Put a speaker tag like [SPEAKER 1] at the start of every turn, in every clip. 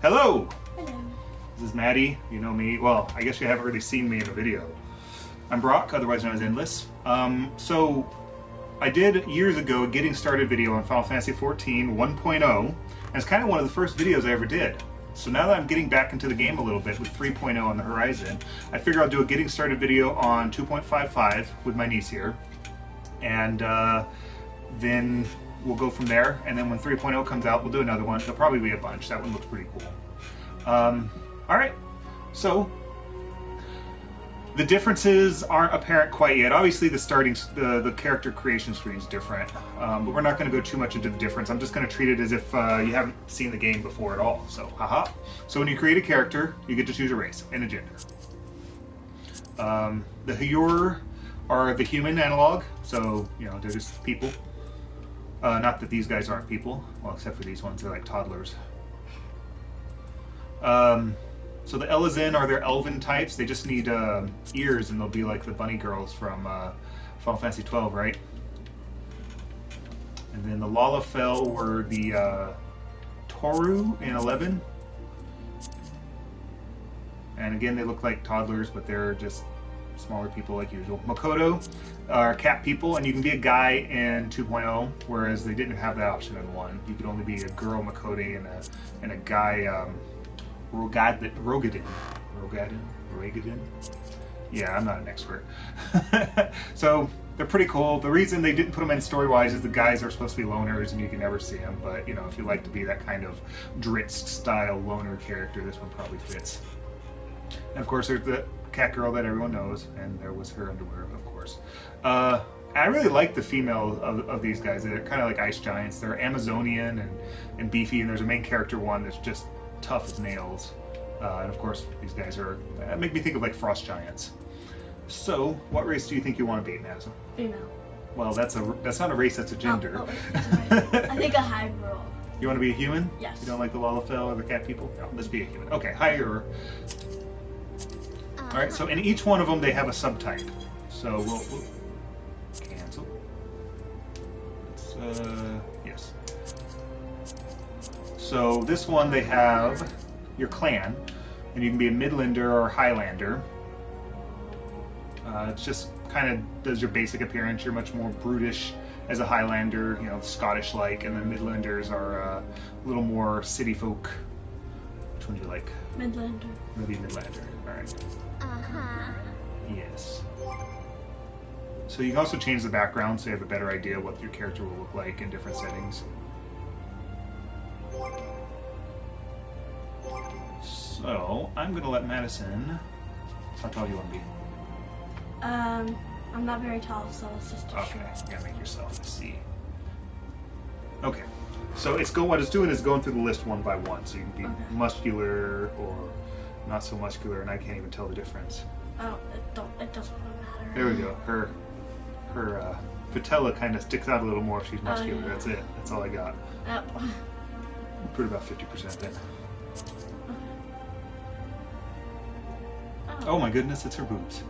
[SPEAKER 1] Hello!
[SPEAKER 2] Hello.
[SPEAKER 1] This is Maddie. You know me. Well, I guess you haven't really seen me in a video. I'm Brock, otherwise known as Endless. So, I did years ago a getting started video on Final Fantasy XIV 1.0, and it's kind of one of the first videos I ever did. So now that I'm getting back into the game a little bit with 3.0 on the horizon, I figure I'll do a getting started video on 2.55 with my niece here, and then we'll go from there. And then when 3.0 comes out, we'll do another one. There'll probably be a bunch. That one looks pretty cool. All right, so the differences aren't apparent quite yet. Obviously, the character creation screen is different, but we're not going to go too much into the difference. I'm just going to treat it as if you haven't seen the game before at all. So, haha. So when you create a character, you get to choose a race and a gender. The ARR are the human analog, so they're just people. Not that these guys aren't people, well, except for these ones. They're like toddlers. So the Elizin are their elven types. They just need ears, and they'll be like the bunny girls from Final Fantasy XII, right? And then the Lalafell were the Toru in 11. And again, they look like toddlers, but they're just smaller people like usual. Makoto are cat people, and you can be a guy in 2.0, whereas they didn't have that option in 1. You could only be a girl Makoto and a guy Rogadin. Yeah, I'm not an expert. So they're pretty cool. The reason they didn't put them in story-wise is the guys are supposed to be loners and you can never see them. But if you like to be that kind of Dritz-style loner character, this one probably fits. And of course, there's the cat girl that everyone knows, and there was her underwear, of course. I really like the female of these guys. They're kind of like ice giants. They're Amazonian and beefy, and there's a main character one that's just tough as nails. And of course, these guys make me think of like frost giants. So, what race do you think you want to be, Madison?
[SPEAKER 2] Female.
[SPEAKER 1] Well, that's not a race, that's a gender.
[SPEAKER 2] Oh, I think a hybrid.
[SPEAKER 1] You want to be a human?
[SPEAKER 2] Yes.
[SPEAKER 1] You don't like the Lalafell or the cat people? No, let's be a human. Okay, higher. All right, so in each one of them, they have a subtype. So we'll cancel. Yes. So this one, they have your clan, and you can be a Midlander or Highlander. It's just kind of does your basic appearance. You're much more brutish as a Highlander, Scottish-like, and the Midlanders are a little more city folk. Which one do you like?
[SPEAKER 2] Midlander.
[SPEAKER 1] Maybe Midlander. All right. Yes. So you can also change the background so you have a better idea what your character will look like in different settings. So I'm going to let Madison. How tall do you want to be?
[SPEAKER 2] I'm not very tall, so it's just a
[SPEAKER 1] Okay,
[SPEAKER 2] short.
[SPEAKER 1] you gotta make yourself a C. Okay, so what it's doing is going through the list one by one, so you can be muscular or not so muscular, and I can't even tell the difference.
[SPEAKER 2] Oh, it doesn't really matter.
[SPEAKER 1] There we go. Her patella kind of sticks out a little more if she's muscular.
[SPEAKER 2] Yeah.
[SPEAKER 1] That's it. That's all I got. Put about 50% then. Oh my goodness, it's her boobs.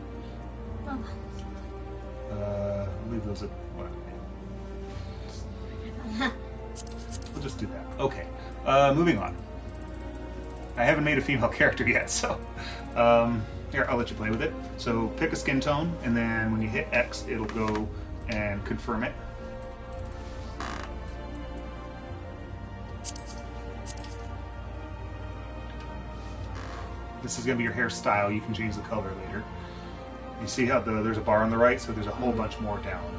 [SPEAKER 1] I'll leave those at what? We'll just do that. Okay. Moving on. I haven't made a female character yet, so here, I'll let you play with it. So pick a skin tone, and then when you hit X, it'll go and confirm it. This is going to be your hairstyle. You can change the color later. You see how there's a bar on the right, so there's a whole bunch more down.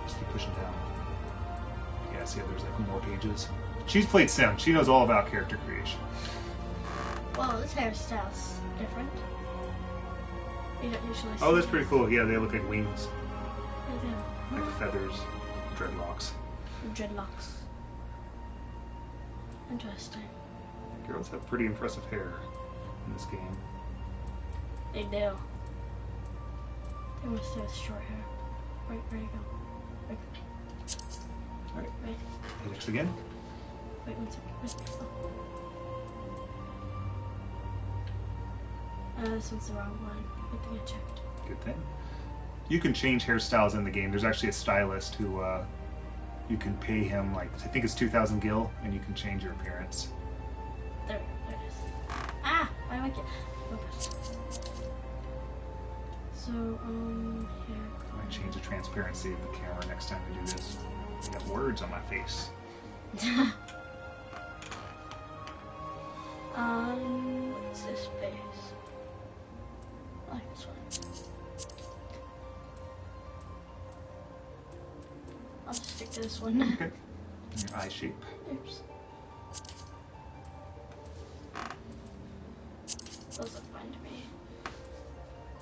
[SPEAKER 1] Just keep pushing down. Yeah, see how there's like more pages. She's played Sim. She knows all about character creation.
[SPEAKER 2] Well, this hairstyle's different. You don't usually see.
[SPEAKER 1] Oh, that's pretty cool. Yeah, they look like wings,
[SPEAKER 2] Yeah.
[SPEAKER 1] like feathers, dreadlocks.
[SPEAKER 2] Dreadlocks. Interesting.
[SPEAKER 1] Girls have pretty impressive hair in this game.
[SPEAKER 2] They do. They must have short hair. Where you go? Right.
[SPEAKER 1] Alright.
[SPEAKER 2] Right.
[SPEAKER 1] Hit X again.
[SPEAKER 2] Wait 1 second. This one's the wrong one. Good thing I checked.
[SPEAKER 1] Good thing. You can change hairstyles in the game. There's actually a stylist who you can pay him like I think it's 2,000 gil, and you can change your appearance.
[SPEAKER 2] There it is. Ah, I like it. Focus. So here.
[SPEAKER 1] I might change the transparency of the camera next time we do this. I got words on my face.
[SPEAKER 2] What's this face? I like this one. I'll just stick to this one.
[SPEAKER 1] Okay. Your eye shape.
[SPEAKER 2] Oops. Those look fine to me.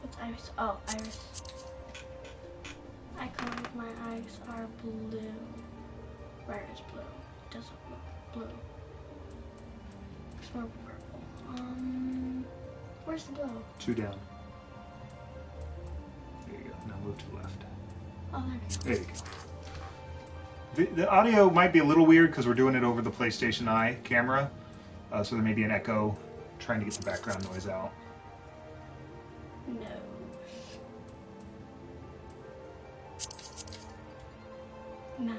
[SPEAKER 2] What's iris? Oh, iris. I colored my eyes are blue. Where is blue? It doesn't look blue. It's more purple. Where's the blue?
[SPEAKER 1] 2 down. There you go. Now move to the left.
[SPEAKER 2] Oh, there we go.
[SPEAKER 1] There you go. The audio might be a little weird because we're doing it over the PlayStation Eye camera, so there may be an echo trying to get the background noise out.
[SPEAKER 2] No. No.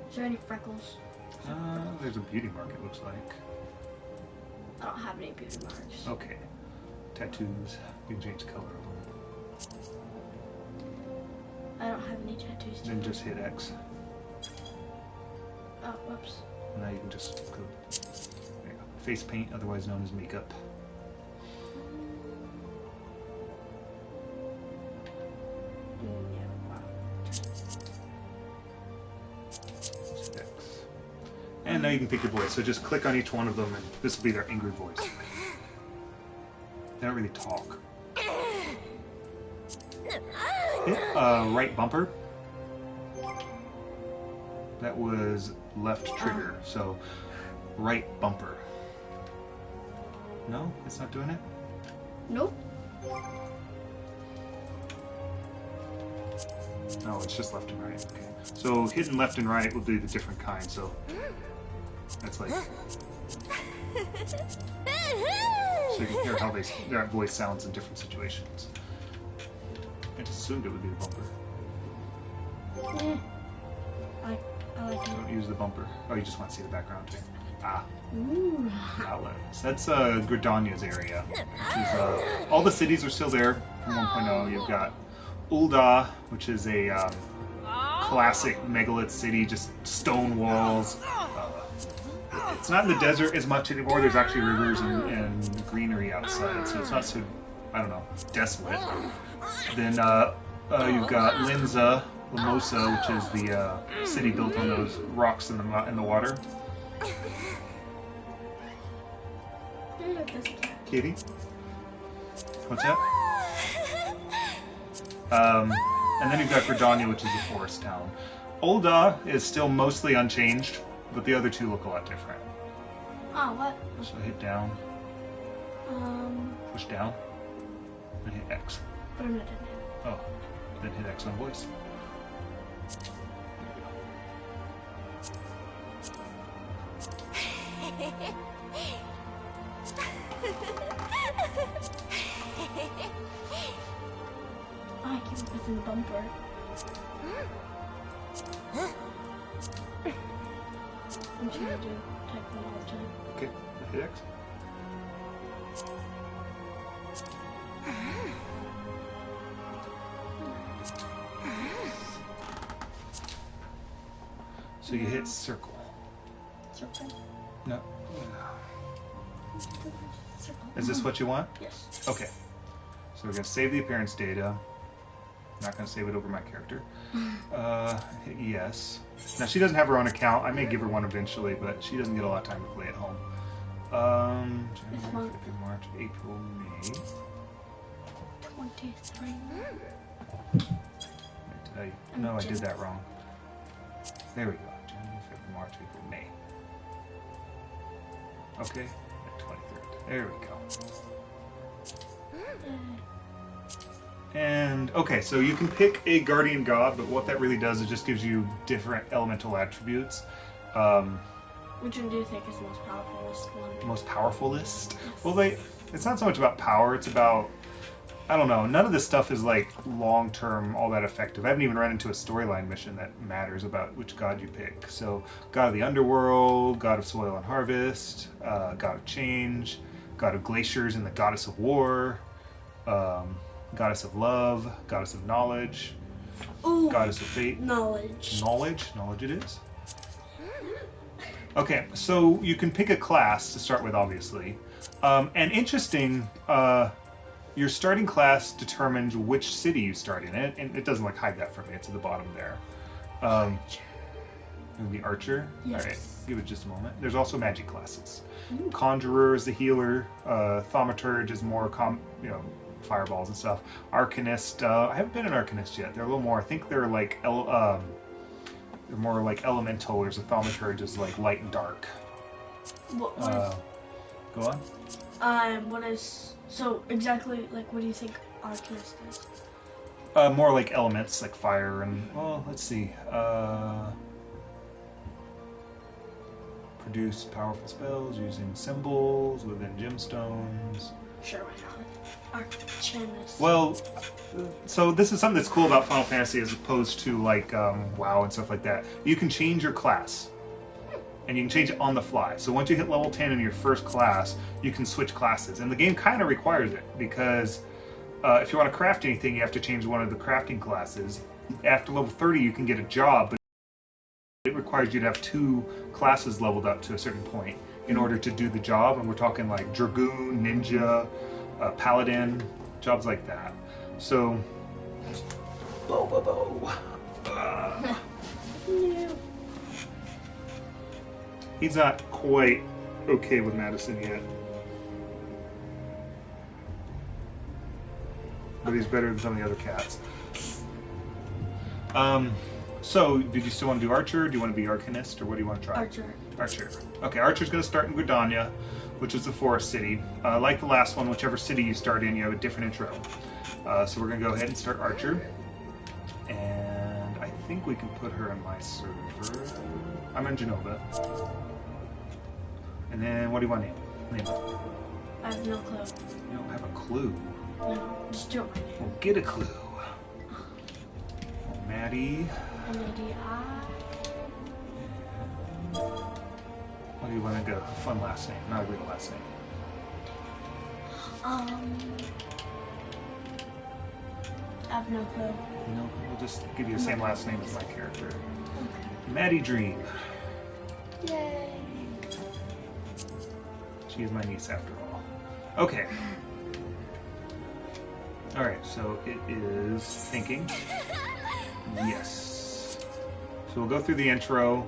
[SPEAKER 2] Is there any freckles?
[SPEAKER 1] There's a beauty mark, it looks like.
[SPEAKER 2] I don't have any beauty marks.
[SPEAKER 1] Okay. Tattoos. You can change the color of them.
[SPEAKER 2] I don't have any tattoos.
[SPEAKER 1] Then just hit X.
[SPEAKER 2] Oh, whoops.
[SPEAKER 1] Now you can just go. There you go. Face paint, otherwise known as makeup. Just X. And now you can pick your voice. So just click on each one of them, and this will be their angry voice. They don't really talk. Hit right bumper. That was left trigger. So right bumper. No, it's not doing it.
[SPEAKER 2] Nope.
[SPEAKER 1] No, it's just left and right. Okay. So hitting left and right will do the different kind. So that's like. So you can hear how their voice sounds in different situations. I just assumed it would be the bumper.
[SPEAKER 2] Yeah. I like it.
[SPEAKER 1] Don't use the bumper. Oh, you just want to see the background too. Ah,
[SPEAKER 2] Ooh.
[SPEAKER 1] outlets. That's Gridania's area. Which is, all the cities are still there from 1.0. You've got Ul'dah, which is a classic megalith city, just stone walls. It's not in the desert as much anymore. There's actually rivers and greenery outside, so it's not so, I don't know, desolate. Then you've got Linza, Lamosa, which is the city built on those rocks in the water. Katie? What's that? And then you've got Gridania, which is a forest town. Ul'dah is still mostly unchanged, but the other two look a lot different.
[SPEAKER 2] Oh, what?
[SPEAKER 1] So hit down, push down, and hit X.
[SPEAKER 2] But I'm not doing it.
[SPEAKER 1] Oh, then hit X on voice.
[SPEAKER 2] Oh, I keep pressing the bumper. I'm trying to type them all the time.
[SPEAKER 1] Okay, hit X. So you hit circle.
[SPEAKER 2] Circle.
[SPEAKER 1] No.
[SPEAKER 2] Circle.
[SPEAKER 1] Is this what you want?
[SPEAKER 2] Yes.
[SPEAKER 1] Okay. So we're going to save the appearance data. I'm not going to save it over my character. Hit yes. Now she doesn't have her own account. I may give her one eventually, but she doesn't get a lot of time to play at home. January, February, March, April, May.
[SPEAKER 2] 23.
[SPEAKER 1] No, I did that wrong. There we go. January, February, March, April, May. Okay, 23rd. There we go. And, okay, so you can pick a guardian god, but what that really does is just gives you different elemental attributes.
[SPEAKER 2] Which one do you think is the most powerful one?
[SPEAKER 1] Most powerful list?
[SPEAKER 2] Yes.
[SPEAKER 1] Well, it's not so much about power, it's about, I don't know, none of this stuff is like long-term all that effective. I haven't even run into a storyline mission that matters about which god you pick. So, god of the underworld, god of soil and harvest, god of change, god of glaciers and the goddess of war, goddess of love, goddess of knowledge,
[SPEAKER 2] Ooh,
[SPEAKER 1] goddess of fate.
[SPEAKER 2] knowledge.
[SPEAKER 1] Knowledge it is. Okay, so you can pick a class to start with, obviously. And interesting, your starting class determines which city you start in. And it doesn't like hide that for me. It's at the bottom there. The archer.
[SPEAKER 2] Yes.
[SPEAKER 1] All right, give it just a moment. There's also magic classes.
[SPEAKER 2] Ooh.
[SPEAKER 1] Conjurer is the healer. Thaumaturge is more fireballs and stuff. Arcanist. I haven't been an arcanist yet. They're a little more. I think they're like they're more like elemental. Whereas a thaumaturge is like light and dark.
[SPEAKER 2] What
[SPEAKER 1] Go on.
[SPEAKER 2] what is so exactly like? What do you think Arcanist is?
[SPEAKER 1] More like elements, like fire and, well, let's see. Produce powerful spells using symbols within gemstones.
[SPEAKER 2] Sure, why not? Arcanist.
[SPEAKER 1] Well, so this is something that's cool about Final Fantasy as opposed to like WoW and stuff like that. You can change your class. And you can change it on the fly. So once you hit level 10 in your first class, you can switch classes. And the game kind of requires it, because if you want to craft anything, you have to change one of the crafting classes. After level 30, you can get a job, but it requires you to have 2 classes leveled up to a certain point in order to do the job. And we're talking like Dragoon, Ninja, Paladin, jobs like that. So,
[SPEAKER 2] Yeah.
[SPEAKER 1] He's not quite okay with Madison yet. But he's better than some of the other cats. So, did you still want to do Archer? Do you want to be Arcanist? Or what do you want to try?
[SPEAKER 2] Archer.
[SPEAKER 1] Okay, Archer's going to start in Gridania, which is the forest city. Like the last one, whichever city you start in, you have a different intro. So we're going to go ahead and start Archer. And I think we can put her on my server. I'm in Genova. And then, what do you want to name her?
[SPEAKER 2] I have no clue.
[SPEAKER 1] You don't have a clue.
[SPEAKER 2] No, just do it my name.
[SPEAKER 1] Well, get a clue. Maddie.
[SPEAKER 2] M-A-D-I.
[SPEAKER 1] What do you want to go? Fun last name, not a real last name.
[SPEAKER 2] I have no clue.
[SPEAKER 1] No, we'll just give you the same last name as my character.
[SPEAKER 2] Okay.
[SPEAKER 1] Maddie Dream.
[SPEAKER 2] Yay.
[SPEAKER 1] She is my niece after all. Okay. Alright, so it is thinking. Yes. So we'll go through the intro.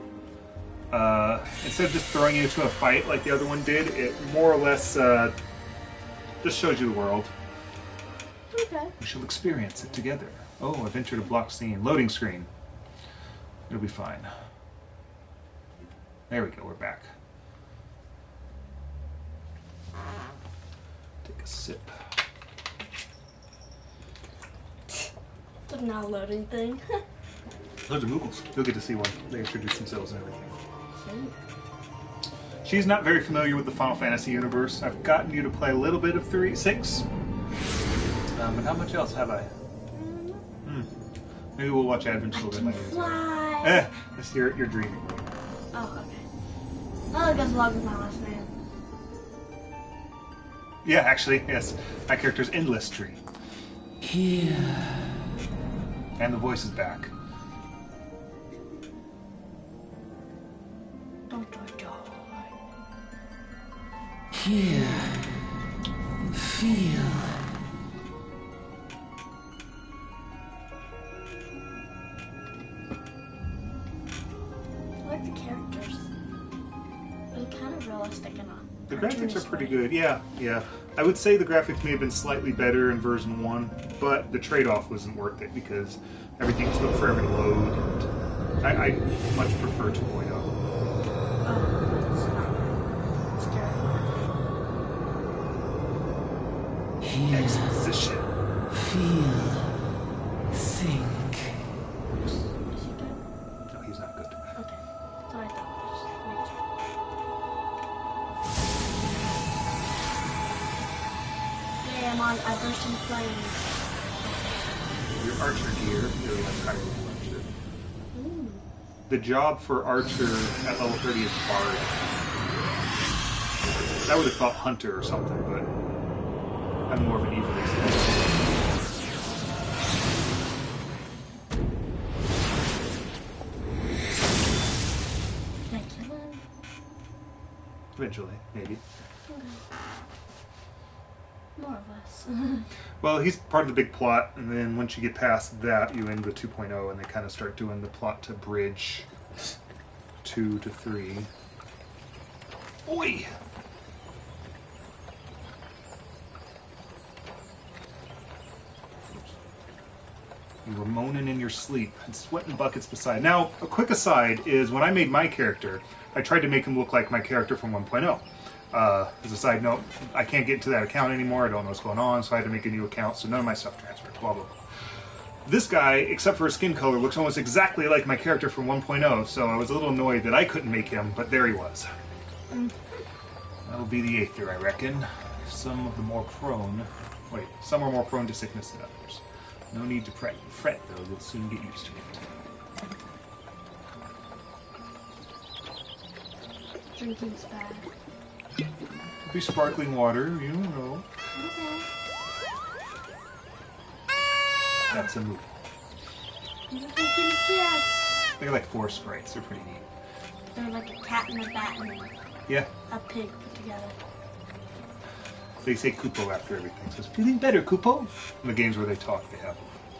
[SPEAKER 1] Instead of just throwing you into a fight like the other one did, it more or less just shows you the world.
[SPEAKER 2] Okay.
[SPEAKER 1] We shall experience it together. Oh, I've entered a block scene. Loading screen. It'll be fine. There we go, we're back. Take a sip.
[SPEAKER 2] The now loading thing.
[SPEAKER 1] Those are Moogles. You'll get to see when they introduce themselves and everything.
[SPEAKER 2] Sweet.
[SPEAKER 1] She's not very familiar with the Final Fantasy universe. I've gotten you to play a little bit of 6. But not much else have I? Maybe we'll watch Advent Children later.
[SPEAKER 2] Fly.
[SPEAKER 1] You're dreaming.
[SPEAKER 2] Oh, okay. Oh, it goes along with my last name.
[SPEAKER 1] Yeah, actually, yes. My character's Endless Tree.
[SPEAKER 3] Here.
[SPEAKER 1] And the voice is back.
[SPEAKER 2] Don't die.
[SPEAKER 3] Here. Feel.
[SPEAKER 2] I like the characters. They're kind of realistic enough.
[SPEAKER 1] The graphics are pretty good, yeah. I would say the graphics may have been slightly better in version 1, but the trade-off wasn't worth it because everything took forever to load. And I much prefer 2.0.
[SPEAKER 2] Oh, it's not. It's scary.
[SPEAKER 3] Here.
[SPEAKER 1] Exposition.
[SPEAKER 3] Feel. Think.
[SPEAKER 2] Is he good?
[SPEAKER 1] No, he's not good.
[SPEAKER 2] Okay. That's what I thought. Just make sure. I burst in flames.
[SPEAKER 1] Your archer gear, you're like higher level archer.
[SPEAKER 2] Ooh.
[SPEAKER 1] The job for archer at level 30 is bard. I would have thought hunter or something, but I'm more of an evilist.
[SPEAKER 2] Can I kill him?
[SPEAKER 1] Eventually, maybe.
[SPEAKER 2] Okay. More or less.
[SPEAKER 1] Well, he's part of the big plot, and then once you get past that, you end with 2.0, and they kind of start doing the plot to bridge 2 to 3. Oi! You were moaning in your sleep and sweating buckets beside. Now, a quick aside is when I made my character, I tried to make him look like my character from 1.0. As a side note, I can't get into that account anymore. I don't know what's going on, so I had to make a new account, so none of my stuff transferred, blah, blah, blah. This guy, except for his skin color, looks almost exactly like my character from 1.0, so I was a little annoyed that I couldn't make him, but there he was. That'll be the Aether, I reckon. Some are more prone to sickness than others. No need to fret, though. You'll soon get used to it.
[SPEAKER 2] Drinking's bad.
[SPEAKER 1] Could be sparkling water, you know.
[SPEAKER 2] Okay.
[SPEAKER 1] That's a move.
[SPEAKER 2] You're taking cats.
[SPEAKER 1] They're like forest sprites. They're pretty neat.
[SPEAKER 2] They're like a cat and a bat and
[SPEAKER 1] Yeah.
[SPEAKER 2] a pig put together.
[SPEAKER 1] They say Kupo after everything. So it's feeling better, Kupo. In the games where they talk, they have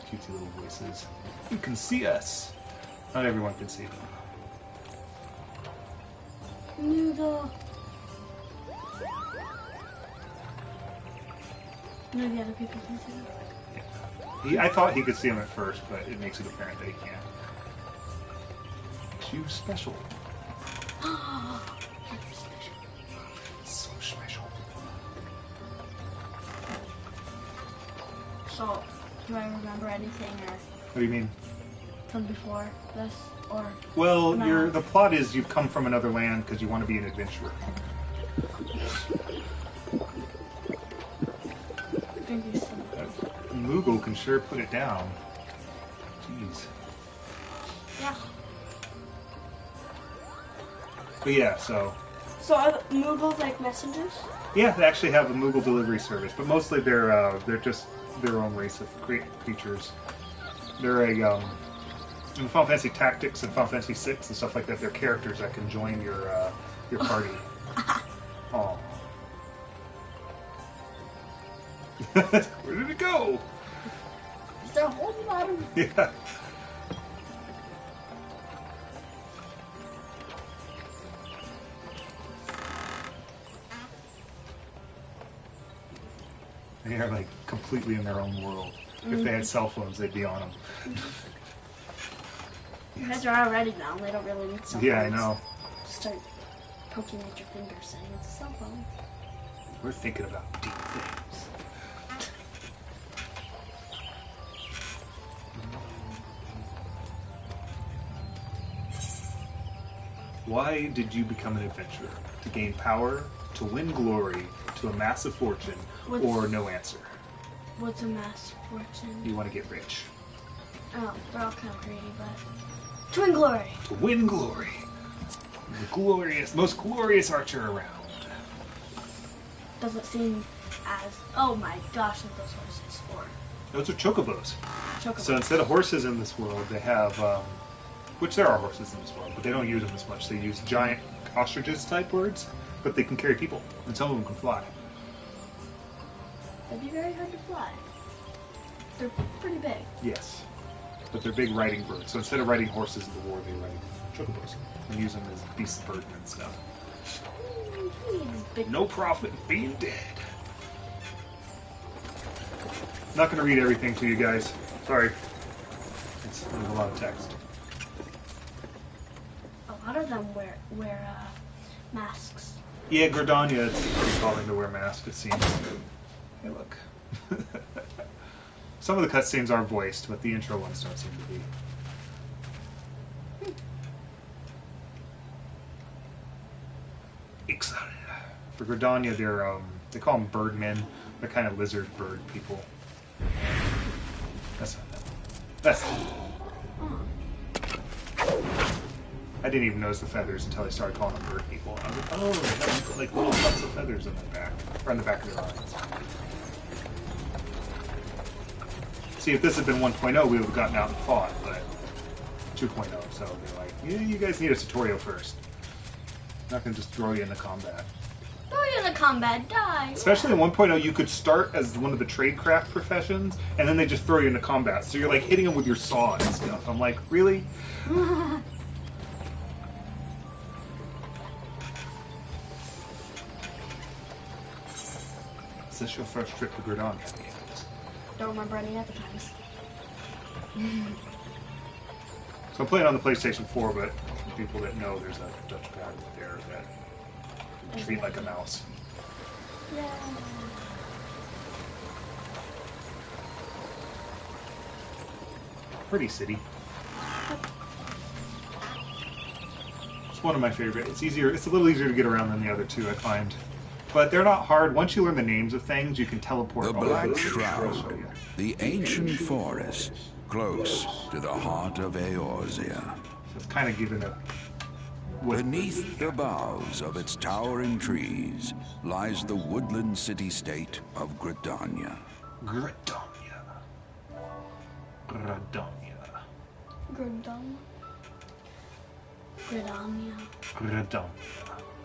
[SPEAKER 1] cutesy little voices. You can see us. Not everyone can see them.
[SPEAKER 2] Noodle. None of the other people can see them.
[SPEAKER 1] I thought he could see him at first, but it makes it apparent that he can't. Makes you special.
[SPEAKER 2] You're special.
[SPEAKER 1] So special.
[SPEAKER 2] So, do I remember anything
[SPEAKER 1] What do you mean?
[SPEAKER 2] from before this? Or
[SPEAKER 1] Well,
[SPEAKER 2] no?
[SPEAKER 1] the plot is you've come from another land because you want to be an adventurer.
[SPEAKER 2] Drink you some.
[SPEAKER 1] Moogle can sure put it down. Jeez.
[SPEAKER 2] Yeah.
[SPEAKER 1] But yeah, so...
[SPEAKER 2] So are the Moogles like messengers?
[SPEAKER 1] Yeah, they actually have a Moogle delivery service, but mostly they're just their own race of great creatures. They're in Final Fantasy Tactics and Final Fantasy VI and stuff like that, they're characters that can join your party. Oh. Where did it go?
[SPEAKER 2] Is there a whole lot of...
[SPEAKER 1] Yeah. They are like completely in their own world. If they had cell phones, they'd be on them.
[SPEAKER 2] You guys are already down. They don't really need cell phones.
[SPEAKER 1] Yeah, I know.
[SPEAKER 2] Start poking at your finger saying it's a cell phone.
[SPEAKER 1] We're thinking about deep things. Why did you become an adventurer? To gain power, to win glory, to amass a fortune, or no answer?
[SPEAKER 2] What's a mass fortune?
[SPEAKER 1] You want to get rich.
[SPEAKER 2] Oh, they're all kind of greedy, but... To win glory!
[SPEAKER 1] To win glory. The most glorious archer around.
[SPEAKER 2] Doesn't seem as... Oh my gosh, look those horses for.
[SPEAKER 1] Those are chocobos.
[SPEAKER 2] Chocobos.
[SPEAKER 1] So instead of horses in this world, they have... which there are horses in this world, but they don't use them as much. They use giant ostriches type birds, but they can carry people, and some of them can fly.
[SPEAKER 2] They'd be very hard to fly. They're pretty big.
[SPEAKER 1] Yes, but they're big riding birds. So instead of riding horses in the war, they ride chocobos and use them as beast of burden and stuff.
[SPEAKER 2] Big.
[SPEAKER 1] No profit in being dead. Not going to read everything to you guys. Sorry. There's a lot of text.
[SPEAKER 2] A lot of them wear masks.
[SPEAKER 1] Yeah, Gordania, it's pretty common to wear masks, it seems. Hey, look. Some of the cutscenes are voiced, but the intro ones don't seem to be. Ixal. For Gordania, they call them birdmen. They're kind of lizard bird people. That's not them. That's them. I didn't even notice the feathers until I started calling them bird people. And I was like, oh, they have like little tufts of feathers in their back, or on the back of their eyes. See, if this had been 1.0, we would have gotten out and fought, but 2.0, so they're like, yeah, you guys need a tutorial first. Not gonna just throw you into combat.
[SPEAKER 2] Throw you into combat, die.
[SPEAKER 1] Especially in 1.0, you could start as one of the tradecraft professions, and then they just throw you into combat. So you're like hitting them with your saw and stuff. I'm like, really? Is this your first trip to Gridon?
[SPEAKER 2] Don't remember any other times.
[SPEAKER 1] So I'm playing on the PlayStation 4, but for people that know, there's a touchpad there that you treat like a mouse.
[SPEAKER 2] Yeah.
[SPEAKER 1] Pretty city. It's one of my favorite. It's easier. It's a little easier to get around than the other two, I find. But they're not hard. Once you learn the names of things, you can teleport.
[SPEAKER 4] The
[SPEAKER 1] all over
[SPEAKER 4] Black
[SPEAKER 1] the city.
[SPEAKER 4] Shroud, the ancient forest, close to the heart of Eorzea.
[SPEAKER 1] So it's kind of given a.
[SPEAKER 4] Beneath the boughs of its towering trees lies the woodland city-state of Gridania.
[SPEAKER 1] Gridania. Gridania.
[SPEAKER 2] Gridania. Gridania.
[SPEAKER 1] Gridania.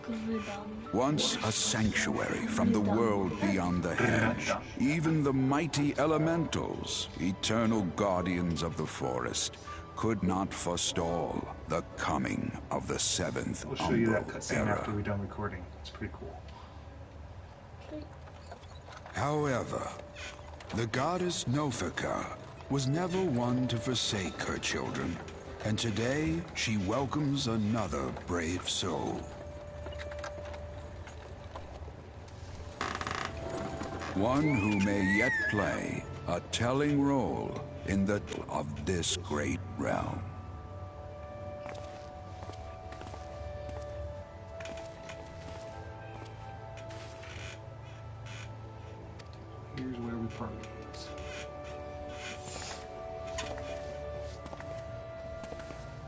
[SPEAKER 2] Gridania.
[SPEAKER 4] Once a sanctuary from the world beyond the hedge, even the mighty elementals, eternal guardians of the forest, could not forestall the coming of the seventh
[SPEAKER 1] We'll show you that
[SPEAKER 4] Umbral
[SPEAKER 1] cutscene after
[SPEAKER 4] era.
[SPEAKER 1] we're done recording. It's pretty cool.
[SPEAKER 4] However, the goddess Nofika was never one to forsake her children, and today she welcomes another brave soul. One who may yet play a telling role in the of this great realm.
[SPEAKER 1] Here's where we part ways.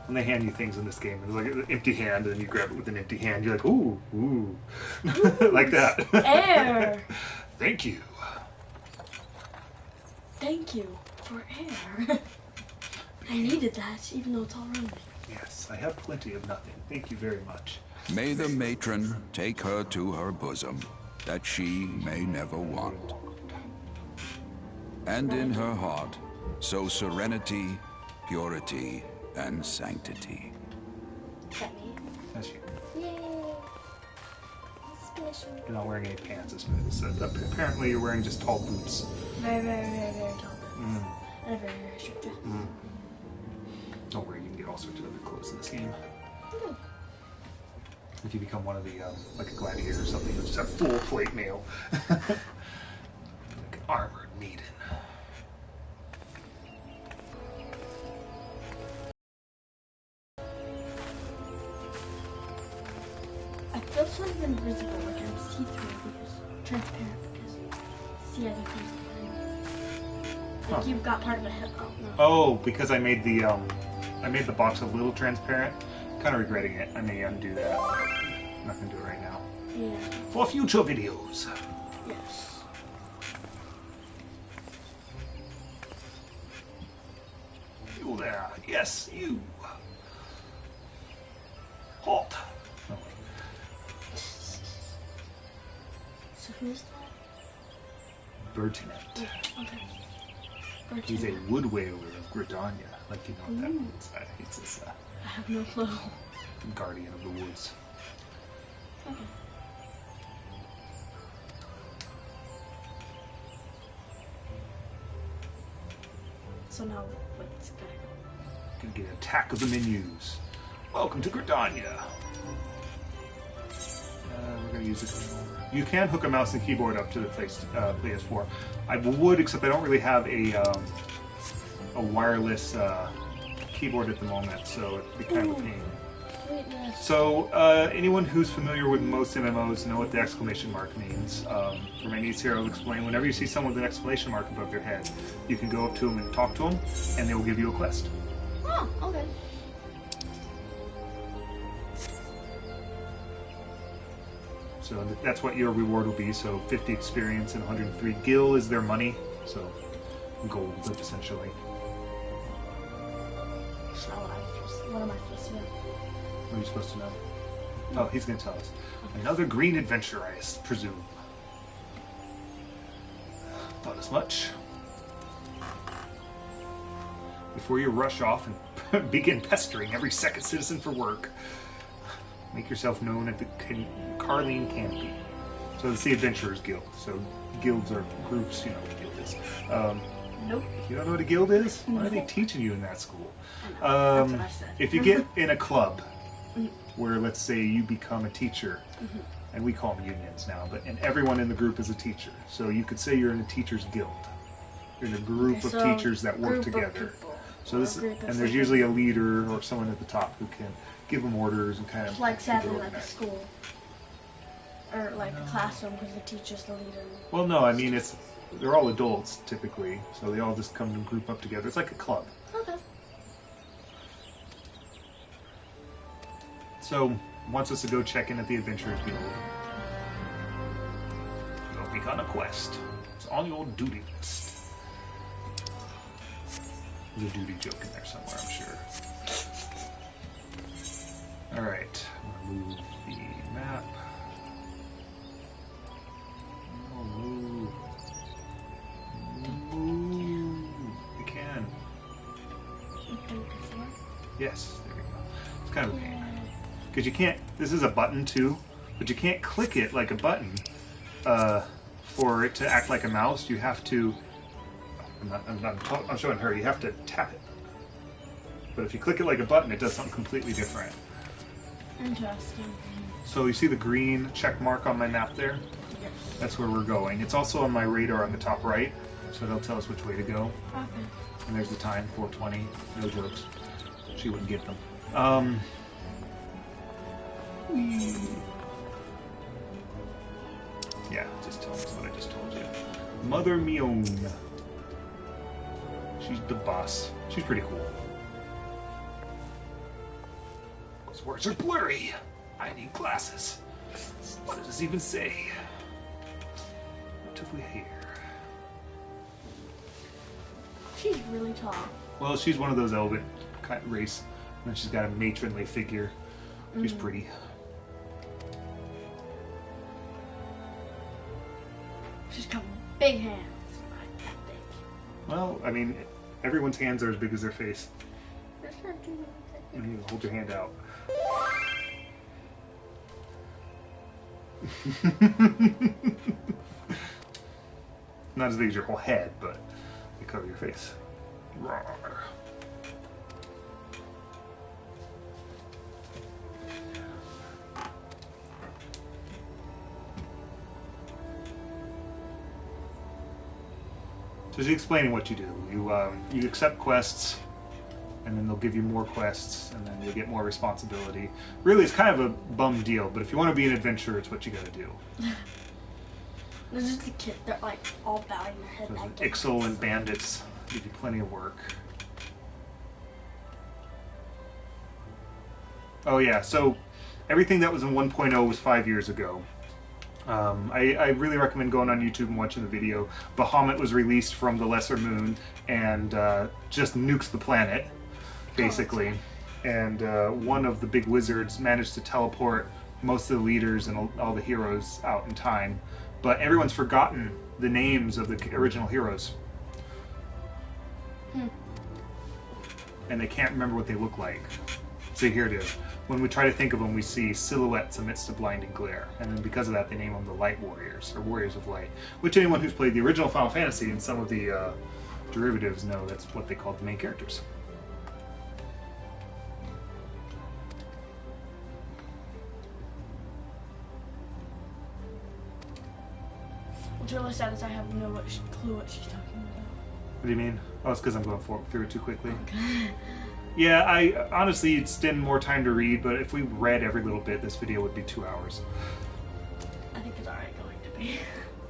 [SPEAKER 1] When they hand you things in this game, it's like an empty hand, and you grab it with an empty hand. You're like, ooh, ooh, like that.
[SPEAKER 2] Air.
[SPEAKER 1] Thank you.
[SPEAKER 2] Thank you for air. I needed that, even though it's all around me.
[SPEAKER 1] Yes, I have plenty of nothing. Thank you very much.
[SPEAKER 4] May the matron take her to her bosom, that she may never want. And in her heart, sow serenity, purity, and sanctity.
[SPEAKER 2] Is that me?
[SPEAKER 1] That's you.
[SPEAKER 2] Yay! Special.
[SPEAKER 1] You're not wearing any pants. Apparently, you're wearing just tall boots.
[SPEAKER 2] Very, very, very, very tall.
[SPEAKER 1] Mm.
[SPEAKER 2] And a very, very strict dress.
[SPEAKER 1] Mm. Don't worry, you can get all sorts of other clothes in this game.
[SPEAKER 2] Mm.
[SPEAKER 1] If you become one of the, like a gladiator or something, you'll just have full plate mail. Like an armored maiden.
[SPEAKER 2] I feel sort of invisible, like I'm see-through because transparent because see other things behind me. Like
[SPEAKER 1] Huh.
[SPEAKER 2] you've got part of a head. Oh no.
[SPEAKER 1] Oh, because I made the box a little transparent. Kind of regretting it. I may undo that. I'm not gonna do it right now.
[SPEAKER 2] Yeah.
[SPEAKER 1] For future videos.
[SPEAKER 2] Yes.
[SPEAKER 1] You there? Yes, you. Halt. Oh,
[SPEAKER 2] So who's that?
[SPEAKER 1] Bertinent.
[SPEAKER 2] Okay.
[SPEAKER 1] He's a wood wailer of Gridania. Like you know what that
[SPEAKER 2] Ooh.
[SPEAKER 1] means. He's this
[SPEAKER 2] I have no clue.
[SPEAKER 1] guardian of the woods.
[SPEAKER 2] Okay. So now what's gonna go?
[SPEAKER 1] Gonna get attack of the menus. Welcome to Gridania. We're gonna use the controller. You can hook a mouse and keyboard up to the PS4. I would, except I don't really have a wireless keyboard at the moment, so it'd be kind of a pain.
[SPEAKER 2] Sweetness.
[SPEAKER 1] So, anyone who's familiar with most MMOs know what the exclamation mark means. For my niece here, I'll explain. Whenever you see someone with an exclamation mark above their head, you can go up to them and talk to them, and they will give you a quest.
[SPEAKER 2] Oh, okay.
[SPEAKER 1] So that's what your reward will be. So 50 experience and 103 gil is their money. So gold, essentially.
[SPEAKER 2] What am I supposed to do?
[SPEAKER 1] What are you supposed to know? Oh, he's going to tell us. Another green adventure, I presume. Thought as much. Before you rush off and begin pestering every second citizen for work, make yourself known at the Carleen Canopy. So it's the Adventurers Guild. So guilds are groups, you know what a guild is.
[SPEAKER 2] Nope.
[SPEAKER 1] You don't know what a guild is? Why are they teaching you in that school?
[SPEAKER 2] That's what I said.
[SPEAKER 1] If you get in a club where, let's say, you become a teacher, and we call them unions now, and everyone in the group is a teacher. So you could say you're in a teacher's guild. You're in a group of teachers that work together. So this, and there's usually a leader or someone at the top who can give them orders and kind of
[SPEAKER 2] like sadly like a school or like a classroom because the teacher's the leader.
[SPEAKER 1] Well, no, I mean they're all adults typically, so they all just come and group up together. It's like a club.
[SPEAKER 2] Okay.
[SPEAKER 1] So wants us to go check in at the Adventurers Guild. You'll be on a quest. It's on your duty list. There's a duty joke in there somewhere, I'm sure. Alright, I'm going to move the map. Oh, move. Move. You can. Yes, there we go. It's kind of a pain. Because you can't, this is a button too, but you can't click it like a button for it to act like a mouse. You have to, I'm showing her, you have to tap it. But if you click it like a button, it does something completely different.
[SPEAKER 2] Interesting.
[SPEAKER 1] So you see the green check mark on my map there?
[SPEAKER 2] Yes.
[SPEAKER 1] That's where we're going. It's also on my radar on the top right, so they'll tell us which way to go.
[SPEAKER 2] Okay.
[SPEAKER 1] And there's the time, 4:20. No jokes. She wouldn't get them. Yeah, just tell us what I just told you. Mother Mion. She's the boss. She's pretty cool. Those words are blurry. I need glasses. What does this even say? What have we here?
[SPEAKER 2] She's really tall.
[SPEAKER 1] Well, she's one of those elven race. And she's got a matronly figure. She's pretty.
[SPEAKER 2] She's got big hands. Like that big.
[SPEAKER 1] Well, I mean, everyone's hands are as big as their face.
[SPEAKER 2] That's not too big.
[SPEAKER 1] You hold your hand out. Not as big as your whole head, but they cover your face. Rawr. So she's explaining what you do. You accept quests, and then they'll give you more quests, and then you'll get more responsibility. Really, it's kind of a bum deal, but if you want to be an adventurer, it's what you got to do.
[SPEAKER 2] This is the kid. They're like all bowing their head back.
[SPEAKER 1] Ixal and bandits give you plenty of work. Oh yeah, so everything that was in 1.0 was 5 years ago. I really recommend going on YouTube and watching the video. Bahamut was released from the Lesser Moon and just nukes the planet, basically. And one of the big wizards managed to teleport most of the leaders and all the heroes out in time. But everyone's forgotten the names of the original heroes. And they can't remember what they look like. So here it is. When we try to think of them, we see silhouettes amidst a blinding glare. And then because of that, they name them the Light Warriors, or Warriors of Light. Which anyone who's played the original Final Fantasy and some of the derivatives know that's what they called the main characters.
[SPEAKER 2] What's really sad is I have no clue what she's talking about.
[SPEAKER 1] What do you mean? Oh, it's because I'm going through it too quickly.
[SPEAKER 2] Okay.
[SPEAKER 1] Yeah, I honestly, it's been more time to read, but if we read every little bit, this video would be 2 hours.
[SPEAKER 2] I think it's already going to be.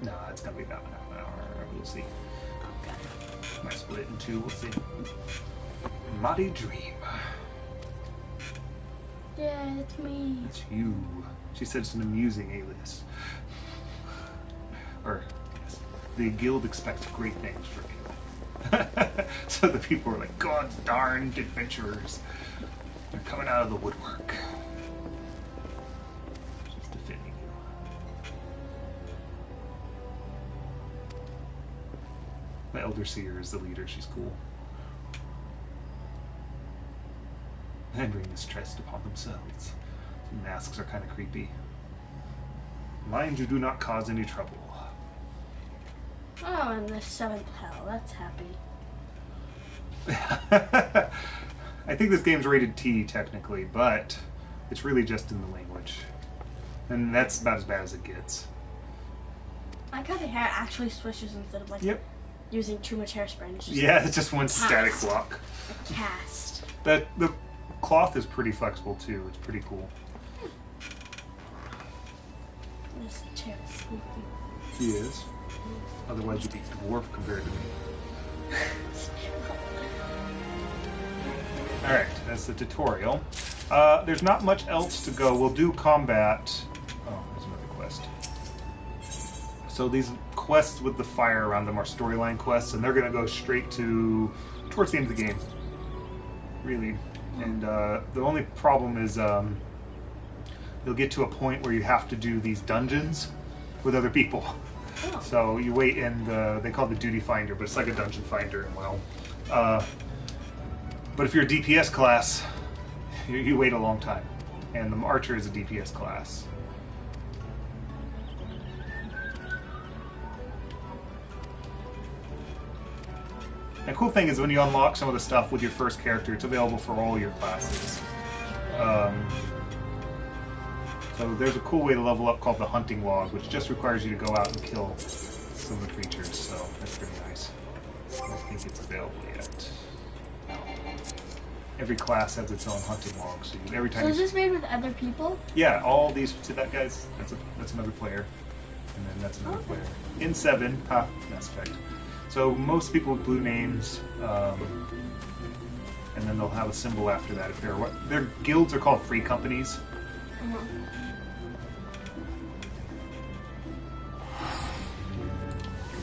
[SPEAKER 1] No, it's gonna be about half an hour. We'll see.
[SPEAKER 2] Okay.
[SPEAKER 1] Might split it in two. We'll see. Mighty Dream.
[SPEAKER 2] Yeah, it's me.
[SPEAKER 1] It's you. She said it's an amusing alias. Or, yes, the guild expects great things from you. So the people are like, God's darn adventurers. They're coming out of the woodwork. She's defending you. The Elder Seer is the leader. She's cool. And bring distress upon themselves. The masks are kind of creepy. Mind you, do not cause any trouble.
[SPEAKER 2] Oh, and the 7th hell. That's happy.
[SPEAKER 1] I think this game's rated T technically, but it's really just in the language. And that's about as bad as it gets.
[SPEAKER 2] I like how the hair actually swishes instead of like using too much hairspray. And it's just
[SPEAKER 1] Yeah, it's just one
[SPEAKER 2] cast.
[SPEAKER 1] static block.
[SPEAKER 2] A cast.
[SPEAKER 1] The cloth is pretty flexible too. It's pretty cool.
[SPEAKER 2] This chair is spooky.
[SPEAKER 1] He is. Otherwise you'd be dwarf compared to me. Alright, that's the tutorial. There's not much else to go. We'll do combat. Oh, there's another quest. So these quests with the fire around them are storyline quests, and they're going to go straight towards the end of the game. Really. And the only problem is you'll get to a point where you have to do these dungeons with other people.
[SPEAKER 2] Oh.
[SPEAKER 1] So you wait in they call it the duty finder, but it's like a dungeon finder in WoW. But if you're a DPS class, you wait a long time. And the archer is a DPS class. And the cool thing is when you unlock some of the stuff with your first character, it's available for all your classes. So there's a cool way to level up called the hunting log, which just requires you to go out and kill some of the creatures, so that's pretty nice. I don't think it's available yet. Every class has its own hunting log, so every time
[SPEAKER 2] So is this made with other people?
[SPEAKER 1] Yeah, all these, see that guy's, that's another player, and then that's another player. In 7, Mass Effect. So most people with blue names, and then they'll have a symbol after that if their guilds are called free companies.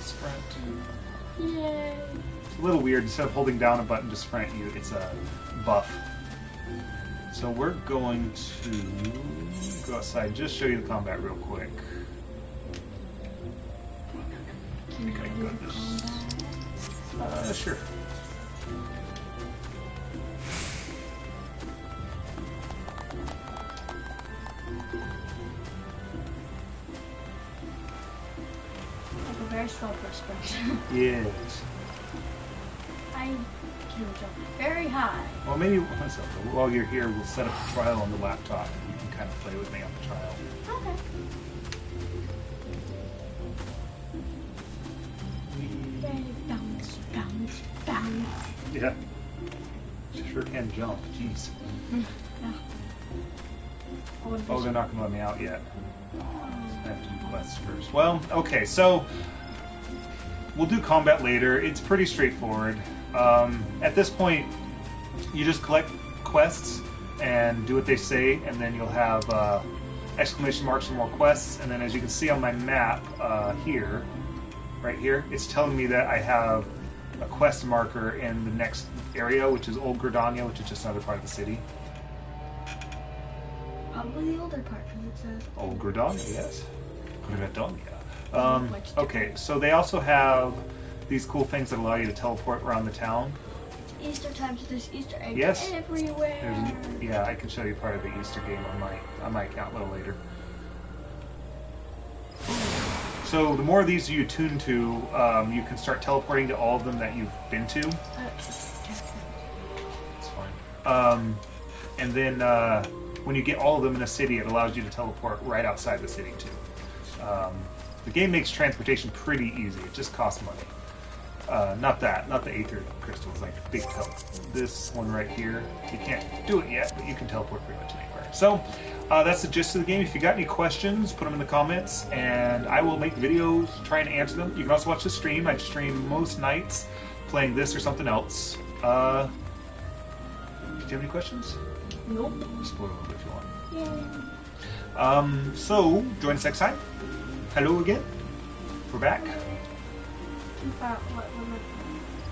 [SPEAKER 1] Sprint.
[SPEAKER 2] Yay.
[SPEAKER 1] It's a little weird. Instead of holding down a button to sprint, it's a buff. So we're going to go outside and just show you the combat real quick.
[SPEAKER 2] Can you
[SPEAKER 1] Okay,
[SPEAKER 2] do
[SPEAKER 1] good.
[SPEAKER 2] the combat?
[SPEAKER 1] Sure.
[SPEAKER 2] Like a very slow perspective.
[SPEAKER 1] Yes.
[SPEAKER 2] I can jump very high.
[SPEAKER 1] Well, maybe while you're here, we'll set up a trial on the laptop, and you can kind of play with me on the trial.
[SPEAKER 2] Okay. Yay, bounce, bounce, bounce.
[SPEAKER 1] Yeah. Sure can jump. Jeez.
[SPEAKER 2] Yeah.
[SPEAKER 1] Oh, they're not going to let me out yet. I have to do quests first. Well, okay, so we'll do combat later. It's pretty straightforward. At this point, you just collect quests and do what they say, and then you'll have exclamation marks for more quests. And then as you can see on my map here, right here, it's telling me that I have a quest marker in the next area, which is Old Gridania, which is just another part of the city.
[SPEAKER 2] Probably the older part, because it says
[SPEAKER 1] Old Gridania, yes. Gridania. Okay, so they also have these cool things that allow you to teleport around the town.
[SPEAKER 2] Easter time, so there's Easter eggs
[SPEAKER 1] Yes.
[SPEAKER 2] everywhere.
[SPEAKER 1] Yeah, I can show you part of the Easter game on my account a little later. So the more of these you tune to, you can start teleporting to all of them that you've been to. It's fine. And then when you get all of them in a city, it allows you to teleport right outside the city too. The game makes transportation pretty easy. It just costs money. Not the Aether crystals, like big teleport. This one right here, you can't do it yet, but you can teleport pretty much anywhere. So, that's the gist of the game. If you got any questions, put them in the comments, and I will make videos trying to answer them. You can also watch the stream. I stream most nights playing this or something else. Do you have any questions?
[SPEAKER 2] Nope.
[SPEAKER 1] Spoil a little bit if you want.
[SPEAKER 2] Yeah.
[SPEAKER 1] So, join us next time. Hello again. We're back.
[SPEAKER 2] What was it?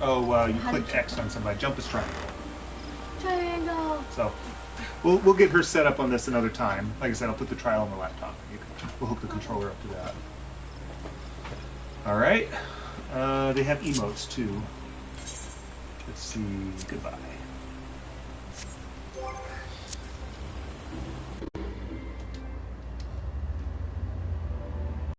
[SPEAKER 1] Oh, you
[SPEAKER 2] How do
[SPEAKER 1] clicked
[SPEAKER 2] you-
[SPEAKER 1] X on somebody. Jump is triangle.
[SPEAKER 2] Triangle.
[SPEAKER 1] So, we'll get her set up on this another time. Like I said, I'll put the trial on the laptop. We'll hook the controller up to that. All right. They have emotes too. Let's see. Goodbye.